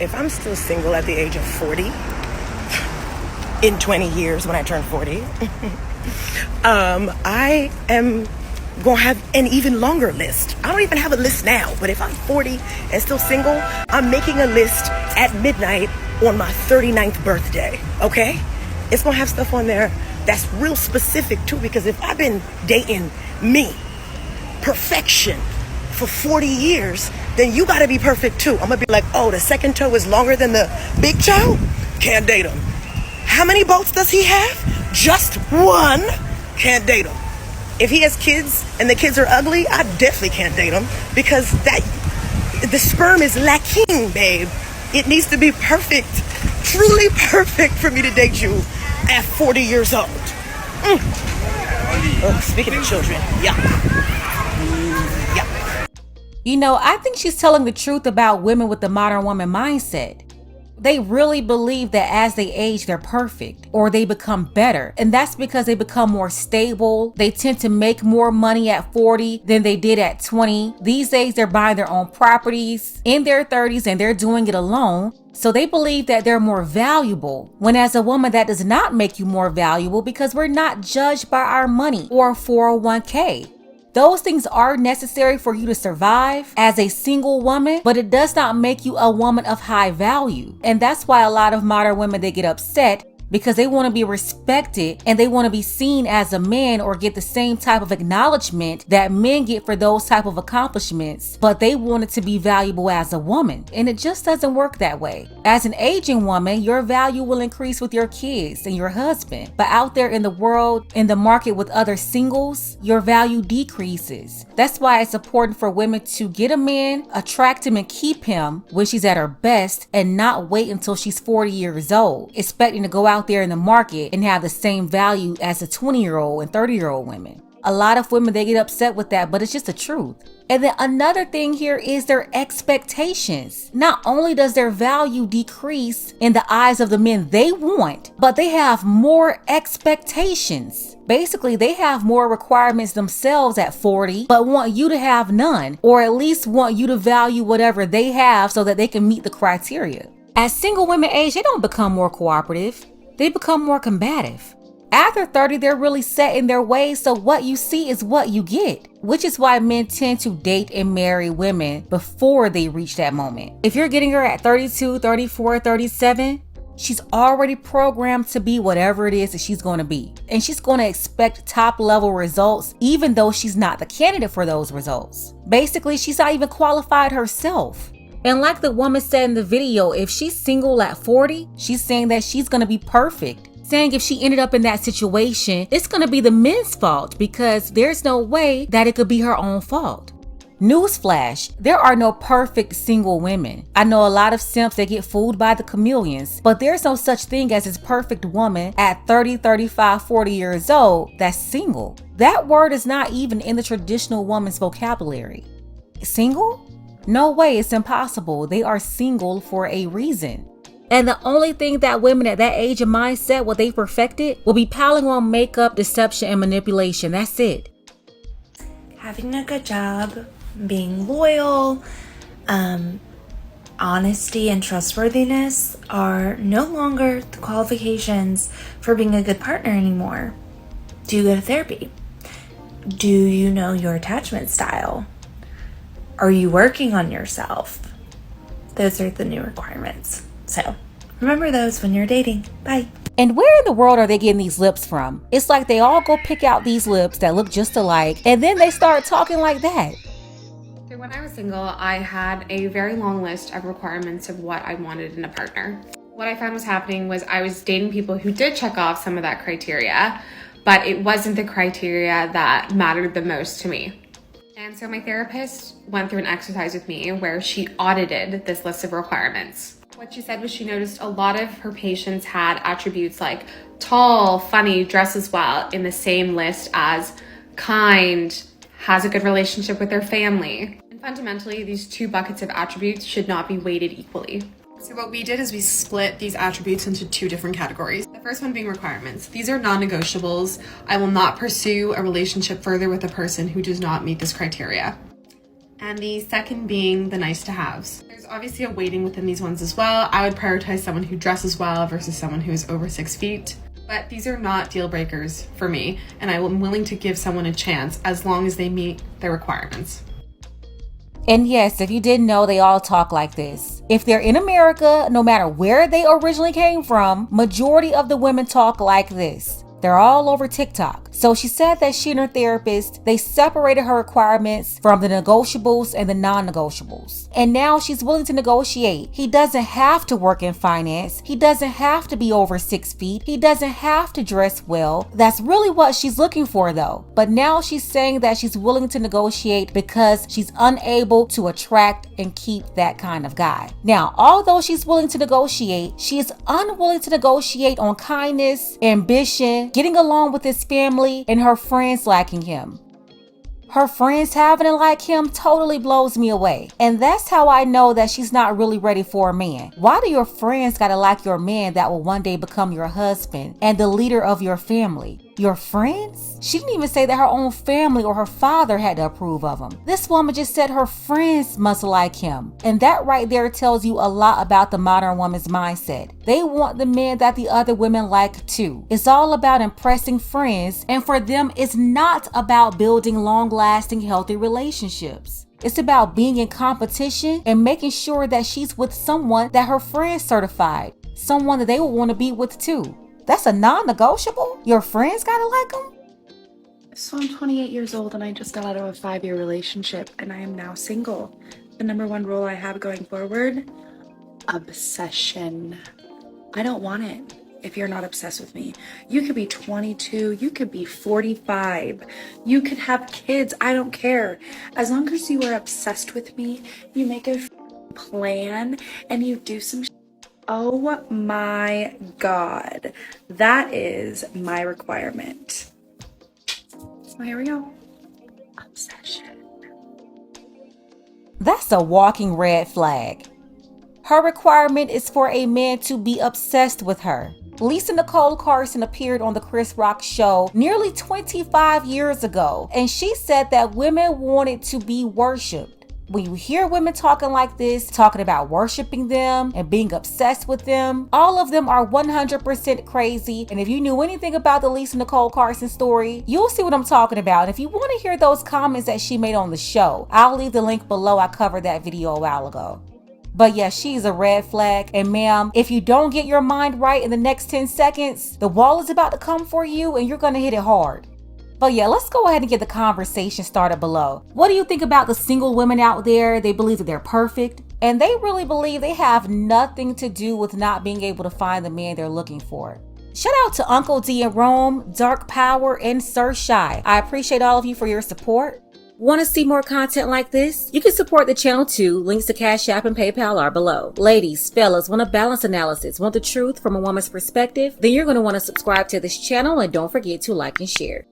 if I'm still single at the age of 40, in 20 years when I turn 40, I am gonna have an even longer list. I don't even have a list now, but if I'm 40 and still single, I'm making a list at midnight on my 39th birthday, okay? It's gonna have stuff on there that's real specific too, because if I've been dating me, perfection, for 40 years, then you gotta be perfect too. I'm gonna be like, oh, the second toe is longer than the big toe? Can't date him. How many boats does he have? Just one. Can't date him. If he has kids and the kids are ugly, I definitely can't date him, because the sperm is lacking, babe. It needs to be perfect, truly perfect, for me to date you at 40 years old. Oh, speaking of children, yeah. You know, I think she's telling the truth about women with the modern woman mindset. They really believe that as they age, they're perfect or they become better. And that's because they become more stable. They tend to make more money at 40 than they did at 20. These days, they're buying their own properties in their 30s and they're doing it alone. So they believe that they're more valuable. When as a woman, that does not make you more valuable, because we're not judged by our money or 401k. Those things are necessary for you to survive as a single woman, but it does not make you a woman of high value. And that's why a lot of modern women, they get upset, because they want to be respected and they want to be seen as a man or get the same type of acknowledgement that men get for those type of accomplishments, but they want it to be valuable as a woman. And it just doesn't work that way. As an aging woman, your value will increase with your kids and your husband, but out there in the world, in the market with other singles, your value decreases. That's why it's important for women to get a man, attract him and keep him when she's at her best, and not wait until she's 40 years old, expecting to go out there in the market and have the same value as the 20-year-old and 30-year-old women. A lot of women, they get upset with that, but it's just the truth. And then another thing here is their expectations. Not only does their value decrease in the eyes of the men they want, but they have more expectations. Basically, they have more requirements themselves at 40, but want you to have none, or at least want you to value whatever they have so that they can meet the criteria. As single women age, they don't become more cooperative. They become more combative. After 30, they're really set in their ways, so what you see is what you get, which is why men tend to date and marry women before they reach that moment. If you're getting her at 32, 34, 37, she's already programmed to be whatever it is that she's going to be. And she's going to expect top level results, even though she's not the candidate for those results. Basically, she's not even qualified herself. And like the woman said in the video, if she's single at 40, she's saying that she's going to be perfect. Saying if she ended up in that situation, it's going to be the men's fault, because there's no way that it could be her own fault. Newsflash, there are no perfect single women. I know a lot of simps that get fooled by the chameleons, but there's no such thing as this perfect woman at 30, 35, 40 years old that's single. That word is not even in the traditional woman's vocabulary. Single? No way, it's impossible. They are single for a reason. And the only thing that women at that age and mindset, what they perfected, will be piling on makeup, deception, and manipulation. That's it. Having a good job, being loyal, honesty and trustworthiness are no longer the qualifications for being a good partner anymore. Do you go to therapy? Do you know your attachment style? Are you working on yourself? Those are the new requirements. So remember those when you're dating. Bye. And where in the world are they getting these lips from? It's like they all go pick out these lips that look just alike, and then they start talking like that. So when I was single, I had a very long list of requirements of what I wanted in a partner. What I found was happening was I was dating people who did check off some of that criteria, but it wasn't the criteria that mattered the most to me. And so my therapist went through an exercise with me where she audited this list of requirements. What she said was she noticed a lot of her patients had attributes like tall, funny, dresses well in the same list as kind, has a good relationship with their family. And fundamentally, these two buckets of attributes should not be weighted equally. So what we did is we split these attributes into two different categories. The first one being requirements. These are non-negotiables. I will not pursue a relationship further with a person who does not meet this criteria. And the second being the nice to haves. There's obviously a weighting within these ones as well. I would prioritize someone who dresses well versus someone who is over 6 feet. But these are not deal breakers for me, and I am willing to give someone a chance as long as they meet their requirements. And yes, if you didn't know, they all talk like this. If they're in America, no matter where they originally came from, majority of the women talk like this. They're all over TikTok. So she said that she and her therapist, they separated her requirements from the negotiables and the non-negotiables. And now she's willing to negotiate. He doesn't have to work in finance. He doesn't have to be over 6 feet. He doesn't have to dress well. That's really what she's looking for though. But now she's saying that she's willing to negotiate because she's unable to attract and keep that kind of guy. Now, although she's willing to negotiate, she is unwilling to negotiate on kindness, ambition, getting along with his family, and her friends liking him. Her friends having to like him totally blows me away. And that's how I know that she's not really ready for a man. Why do your friends gotta like your man that will one day become your husband and the leader of your family? Your friends? She didn't even say that her own family or her father had to approve of him. This woman just said her friends must like him. And that right there tells you a lot about the modern woman's mindset. They want the men that the other women like too. It's all about impressing friends, and for them, it's not about building long-lasting, healthy relationships. It's about being in competition and making sure that she's with someone that her friends certified, someone that they would want to be with too. That's a non-negotiable? Your friends gotta like them? So I'm 28 years old and I just got out of a 5-year relationship and I am now single. The number one rule I have going forward, obsession. I don't want it if you're not obsessed with me. You could be 22, you could be 45, you could have kids, I don't care. As long as you are obsessed with me, you make a plan and you do some oh my God, that is my requirement. So here we go. Obsession. That's a walking red flag. Her requirement is for a man to be obsessed with her. Lisa Nicole Carson appeared on the Chris Rock show nearly 25 years ago, and she said that women wanted to be worshipped. When you hear women talking like this, talking about worshiping them and being obsessed with them, all of them are 100% crazy. And if you knew anything about the Lisa Nicole Carson story, you'll see what I'm talking about. And if you want to hear those comments that she made on the show, I'll leave the link below. I covered that video a while ago. But yeah, she's a red flag. And ma'am, if you don't get your mind right in the next 10 seconds, the wall is about to come for you and you're going to hit it hard. But yeah, let's go ahead and get the conversation started below. What do you think about the single women out there? They believe that they're perfect, and they really believe they have nothing to do with not being able to find the man they're looking for. Shout out to Uncle D in Rome, Dark Power, and Sir Shy. I appreciate all of you for your support. Want to see more content like this? You can support the channel too. Links to Cash App and PayPal are below. Ladies, fellas, want a balanced analysis, want the truth from a woman's perspective? Then you're going to want to subscribe to this channel, and don't forget to like and share.